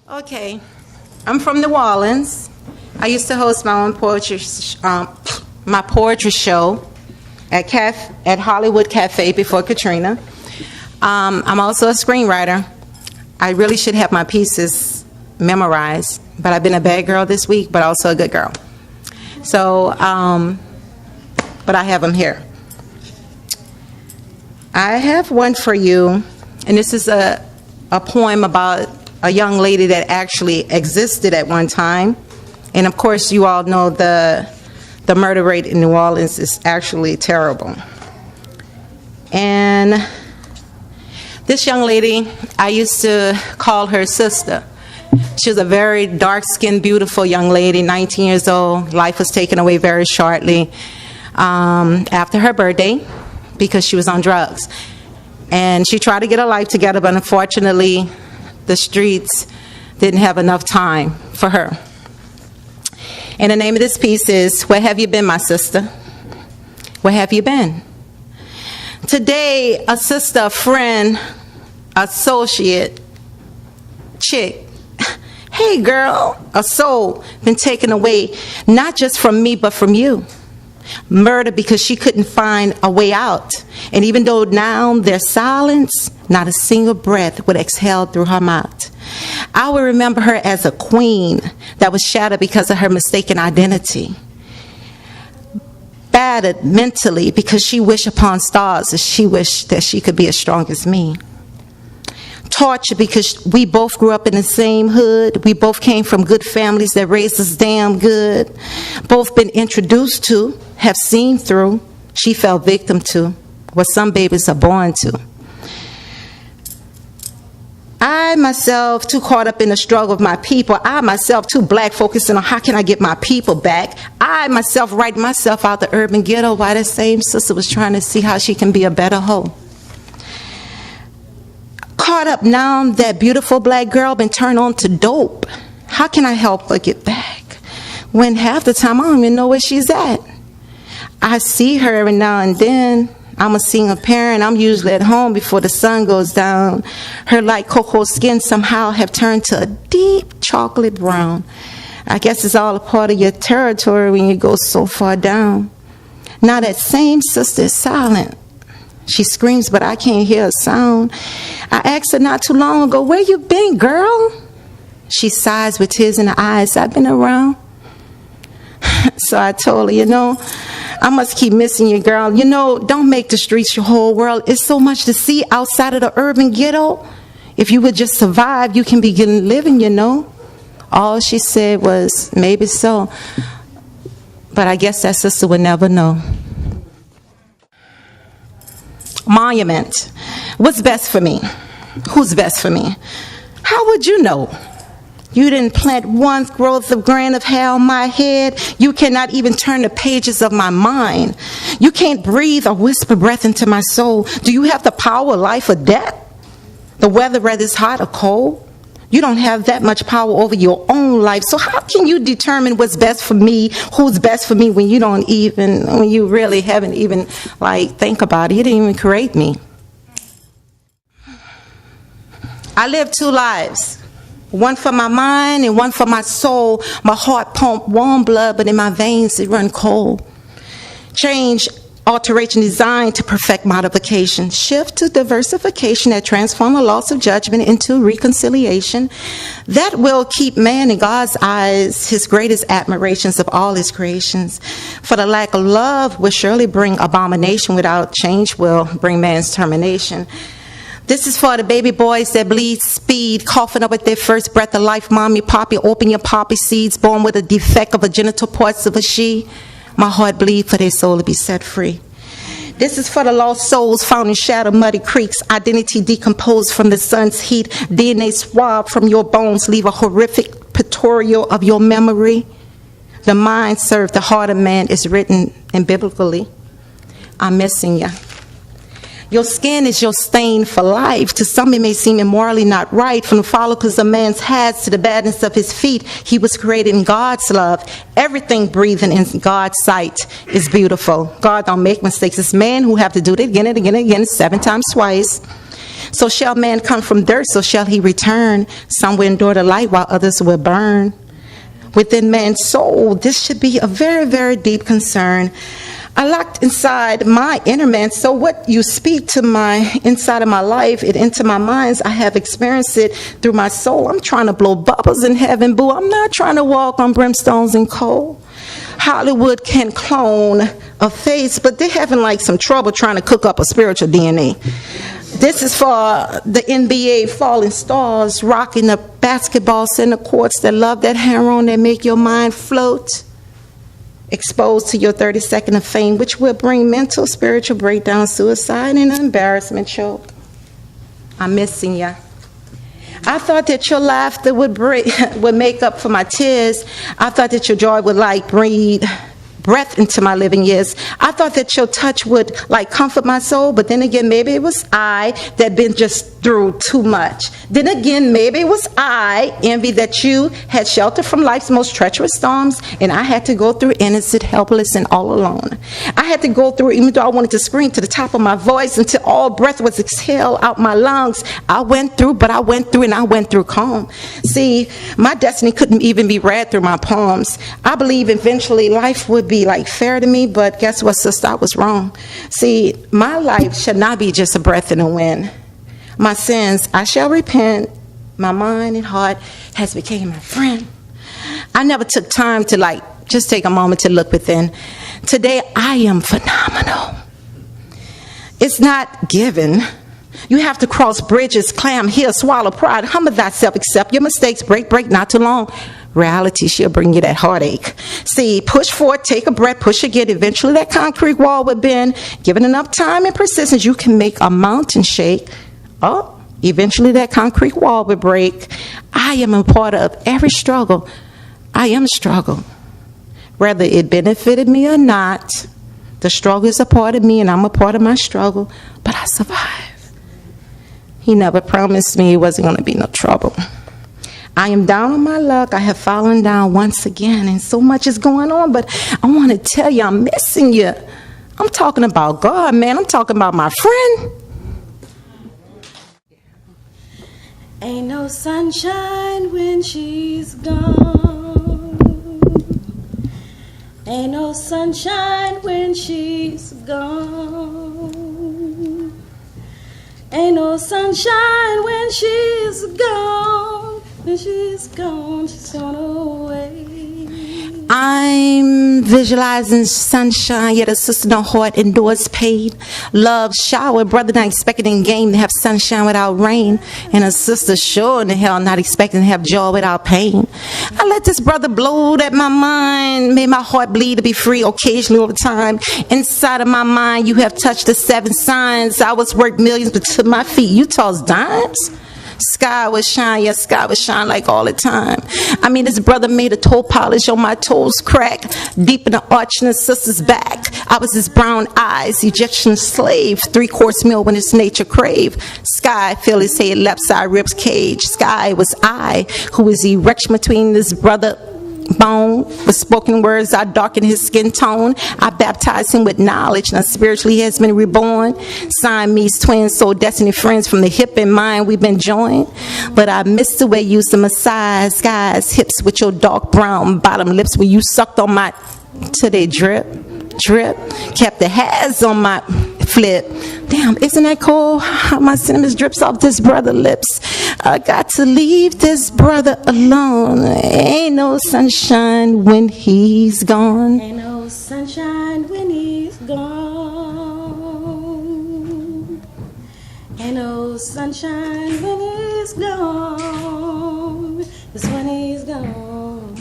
Okay, I'm from New Orleans. I used to host my own poetry show at Hollywood Cafe before Katrina. I'm also a screenwriter. I really should have my pieces memorized, but I've been a bad girl this week, but also a good girl. So, but I have them here. I have one for you, and this is a poem about a young lady that actually existed at one time. And of course, you all know the murder rate in New Orleans is actually terrible. And this young lady, I used to call her sister. She was a very dark-skinned, beautiful young lady, 19 years old. Life was taken away very shortly after her birthday because she was on drugs. And she tried to get her life together, but unfortunately, the streets didn't have enough time for her. And the name of this piece is, Where Have You Been, My Sister? Where have you been? Today, a sister, a friend, associate, chick, hey girl, a soul been taken away, not just from me, but from you. Murder because she couldn't find a way out. And even though now there's silence, not a single breath would exhale through her mouth. I will remember her as a queen that was shattered because of her mistaken identity. Battered mentally because she wished upon stars as she wished that she could be as strong as me. Tortured because we both grew up in the same hood. We both came from good families that raised us damn good. Both been introduced to, have seen through, she fell victim to, what some babies are born to. I myself too caught up in the struggle of my people. I myself too black focusing on how can I get my people back. I myself writing myself out the urban ghetto while that same sister was trying to see how she can be a better hoe. Caught up now that beautiful black girl been turned on to dope. How can I help her get back? When half the time I don't even know where she's at. I see her every now and then. I'm a single parent. I'm usually at home before the sun goes down. Her light cocoa skin somehow have turned to a deep chocolate brown. I guess it's all a part of your territory when you go so far down. Now that same sister is silent. She screams, but I can't hear a sound. I asked her not too long ago, where you been, girl? She sighs with tears in her eyes. I've been around. So I told her, I must keep missing you, girl. Don't make the streets your whole world. It's so much to see outside of the urban ghetto. If you would just survive, you can begin living, All she said was, maybe so. But I guess that sister would never know. Monument. What's best for me? Who's best for me? How would you know? You didn't plant one growth of grain of hair on my head. You cannot even turn the pages of my mind. You can't breathe or whisper breath into my soul. Do you have the power of life or death? The weather, whether it's hot or cold? You don't have that much power over your own life. So how can you determine what's best for me, who's best for me, when you really haven't even, think about it. You didn't even create me. I live two lives. One for my mind and one for my soul. My heart pump warm blood, but in my veins it run cold. Change, alteration, design to perfect modification. Shift to diversification that transform a loss of judgment into reconciliation. That will keep man in God's eyes his greatest admirations of all his creations. For the lack of love will surely bring abomination. Without change will bring man's termination. This is for the baby boys that bleed speed, coughing up at their first breath of life. Mommy, poppy, open your poppy seeds, born with a defect of a genital parts of a she. My heart bleed for their soul to be set free. This is for the lost souls found in shattered muddy creeks, identity decomposed from the sun's heat, DNA swabbed from your bones, leave a horrific pictorial of your memory. The mind served, the heart of man is written in biblically. I'm missing you. Your skin is your stain for life. To some it may seem immorally not right. From the follicles of man's hands to the badness of his feet, he was created in God's love. Everything breathing in God's sight is beautiful. God don't make mistakes. It's man who have to do it again and again and again, 7 times twice. So shall man come from dirt, so shall he return. Some will endure the light while others will burn. Within man's soul, this should be a very, very deep concern. I locked inside my inner man, so what you speak to my inside of my life, it into my minds, I have experienced it through my soul. I'm trying to blow bubbles in heaven, boo. I'm not trying to walk on brimstones and coal. Hollywood can clone a face, but they're having like some trouble trying to cook up a spiritual DNA. This is for the NBA falling stars, rocking the basketball center courts that love that heroin that make your mind float. Exposed to your 30-second of fame, which will bring mental, spiritual breakdown, suicide, and embarrassment choke. I'm missing ya. I thought that your laughter would make up for my tears. I thought that your joy would like breathe breath into my living years. I thought that your touch would like comfort my soul, but then again, maybe it was I that been just through too much. Then again, maybe it was I envy that you had shelter from life's most treacherous storms, and I had to go through innocent, helpless, and all alone. I had to go through, even though I wanted to scream to the top of my voice until all breath was exhaled out my lungs. I went through, but I went through, and I went through calm. See, my destiny couldn't even be read through my poems. I believe eventually life would be like fair to me, but guess what, sister? I was wrong. See, my life should not be just a breath in the wind. My sins, I shall repent. My mind and heart has become my friend. I never took time to like just take a moment to look within. Today, I am phenomenal. It's not given. You have to cross bridges, climb hills, swallow pride, humble thyself, accept your mistakes, break, not too long. Reality, she'll bring you that heartache. See, push forward, take a breath, push again. Eventually that concrete wall will bend. Given enough time and persistence, you can make a mountain shake. Oh, eventually that concrete wall will break. I am a part of every struggle. I am a struggle. Whether it benefited me or not, the struggle is a part of me and I'm a part of my struggle, but I survived. He never promised me it wasn't going to be no trouble. I am down on my luck. I have fallen down once again, and so much is going on, but I want to tell you, I'm missing you. I'm talking about God, man. I'm talking about my friend. Ain't no sunshine when she's gone. Ain't no sunshine when she's gone. Ain't no sunshine when she's gone. When she's gone away. I'm visualizing sunshine, yet a sister no heart endures pain. Love shower, brother not expecting in game to have sunshine without rain. And a sister sure in the hell not expecting to have joy without pain. I let this brother blow at my mind, made my heart bleed to be free occasionally all the time. Inside of my mind, you have touched the 7 signs. I was worth millions, but to my feet, you toss dimes. Sky would shine, yes, sky would shine like all the time. I mean, this brother made a toe polish on my toes crack, deep in the arch in his sister's back. I was his brown eyes, Egyptian slave, 3-course meal when his nature crave. Sky feel his head, left side ribs cage. Sky was I, who was the erection between this brother bone. With spoken words, I darkened his skin tone. I baptized him with knowledge. Now spiritually he has been reborn. Siamese twins, soul destiny friends. From the hip and mind we've been joined. But I missed the way you used to massage Sky's hips with your dark brown bottom lips, where you sucked on my till they drip. Kept the hairs on my flip. Damn, isn't that cold? How my cinnamon drips off this brother's lips. I got to leave this brother alone. Ain't no sunshine when he's gone. Ain't no sunshine when he's gone. Ain't no sunshine when he's gone. 'Cause when he's gone,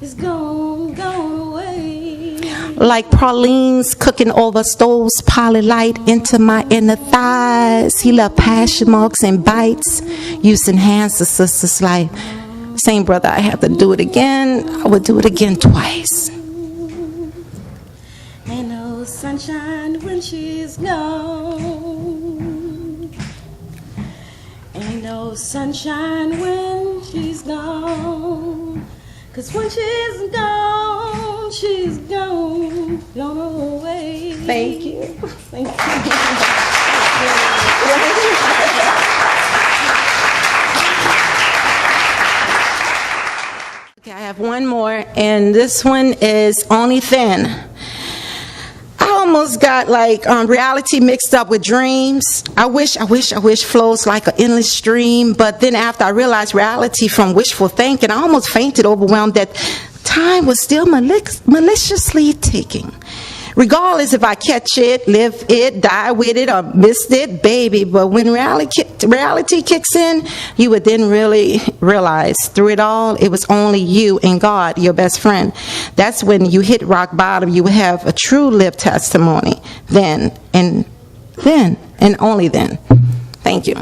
he's gone away. Like pralines cooking over stoves, polylight into my inner thighs. He left passion marks and bites. Used to enhance the sister's life. Same brother, I have to do it again. I would do it again twice. Ain't no sunshine when she's gone. Ain't no sunshine when she's gone. 'Cause when she's gone away. Thank you. Thank you. have one more, and this one is Only Then. I almost got like reality mixed up with dreams. I wish flows like an endless stream. But then after I realized reality from wishful thinking, I almost fainted, overwhelmed that time was still maliciously ticking. Regardless if I catch it, live it, die with it, or missed it, baby. But when reality kicks in, you would then really realize through it all, it was only you and God, your best friend. That's when you hit rock bottom. You would have a true lived testimony then and only then. Thank you.